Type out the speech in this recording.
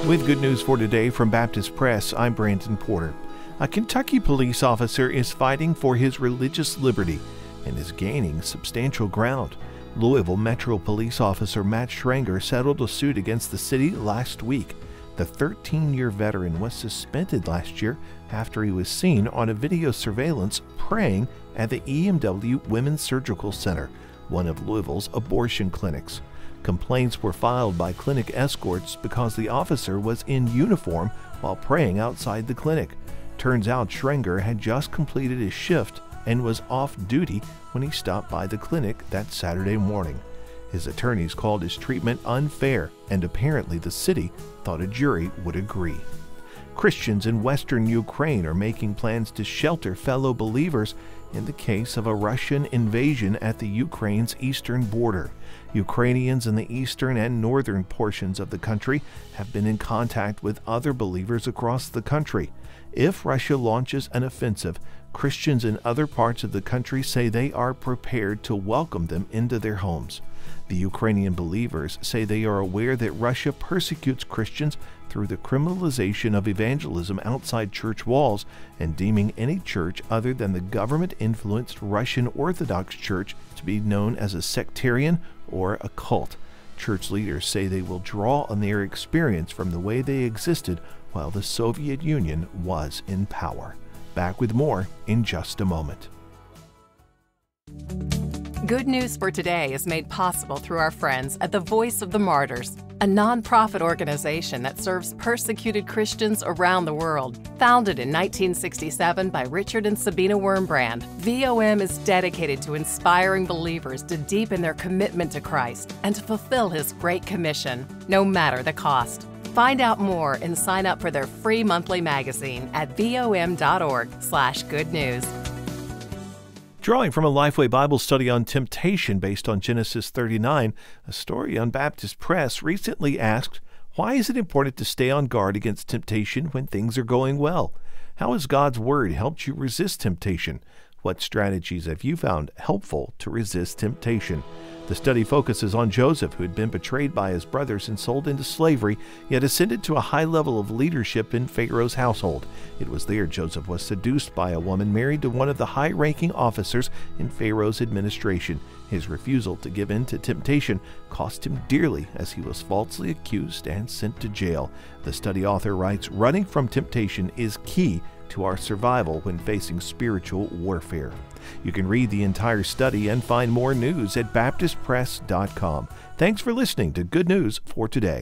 With good news for today from Baptist Press, I'm Brandon Porter. A Kentucky police officer is fighting for his religious liberty and is gaining substantial ground. Louisville Metro Police officer Matt Schrenger settled a suit against the city last week. The 13-year veteran was suspended last year after he was seen on a video surveillance praying at the EMW Women's Surgical Center, one of Louisville's abortion clinics. Complaints were filed by clinic escorts because the officer was in uniform while praying outside the clinic. Turns out Schrenger had just completed his shift and was off duty when he stopped by the clinic that Saturday morning. His attorneys called his treatment unfair, and apparently the city thought a jury would agree. Christians in western Ukraine are making plans to shelter fellow believers in the case of a Russian invasion at the Ukraine's eastern border. Ukrainians in the eastern and northern portions of the country have been in contact with other believers across the country. If Russia launches an offensive, Christians in other parts of the country say they are prepared to welcome them into their homes. The Ukrainian believers say they are aware that Russia persecutes Christians through the criminalization of evangelism outside church walls and deeming any church other than the government-influenced Russian Orthodox Church to be known as a sectarian or a cult. Church leaders say they will draw on their experience from the way they existed while the Soviet Union was in power. Back with more in just a moment. Good News for Today is made possible through our friends at the Voice of the Martyrs, a nonprofit organization that serves persecuted Christians around the world. Founded in 1967 by Richard and Sabina Wurmbrand, VOM is dedicated to inspiring believers to deepen their commitment to Christ and to fulfill His Great Commission, no matter the cost. Find out more and sign up for their free monthly magazine at vom.org/goodnews. Drawing from a Lifeway Bible study on temptation based on Genesis 39, a story on Baptist Press recently asked, why is it important to stay on guard against temptation when things are going well? How has God's Word helped you resist temptation? What strategies have you found helpful to resist temptation? The study focuses on Joseph, who had been betrayed by his brothers and sold into slavery, yet ascended to a high level of leadership in Pharaoh's household. It was there Joseph was seduced by a woman married to one of the high-ranking officers in Pharaoh's administration. His refusal to give in to temptation cost him dearly as he was falsely accused and sent to jail. The study author writes, running from temptation is key to our survival when facing spiritual warfare. You can read the entire study and find more news at baptistpress.com. Thanks for listening to Good News for Today.